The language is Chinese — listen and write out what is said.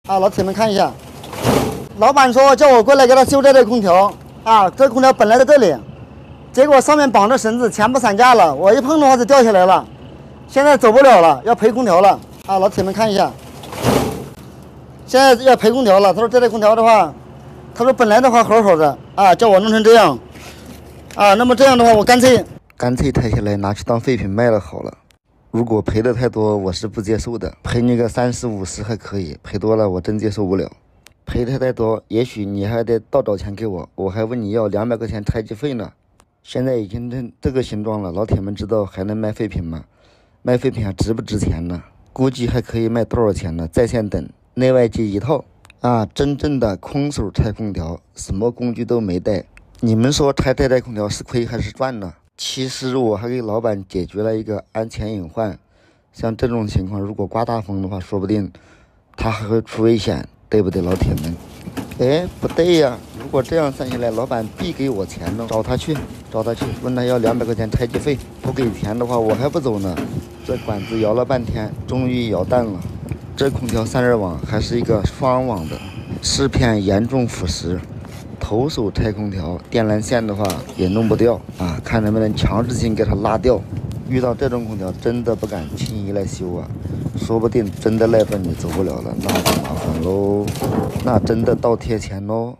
啊，老铁们看一下，老板说叫我过来给他修这空调啊，这空调本来在这里，结果上面绑着绳子，前部散架了，我一碰的话就掉下来了，现在走不了了，要赔空调了啊！老铁们看一下，现在要赔空调了。他说这类空调的话，他说本来的话好好的啊，叫我弄成这样啊，那么这样的话我干脆拆下来拿去当废品卖了好了。如果赔的太多，我是不接受的。赔你个30、50还可以，赔多了我真接受不了。赔的太多，也许你还得倒找钱给我，我还问你要200块钱拆机费呢。现在已经这个形状了，老铁们知道还能卖废品吗？卖废品还值不值钱呢？估计还可以卖多少钱呢？在线等，内外机一套啊！真正的空手拆空调，什么工具都没带。你们说拆这台空调是亏还是赚呢？其实我还给老板解决了一个安全隐患，像这种情况，如果刮大风的话，说不定他还会出危险，对不对，老铁们？哎，不对呀！如果这样算下来，老板必给我钱呢。找他去，问他要200块钱拆机费。不给钱的话，我还不走呢。这管子摇了半天，终于摇淡了。这空调散热网还是一个双网的，饰片严重腐蚀。投手拆空调，电缆线的话也弄不掉啊，看能不能强制性给它拉掉。遇到这种空调，真的不敢轻易来修啊，说不定真的赖着你走不了了，那就麻烦喽，那真的倒贴钱喽。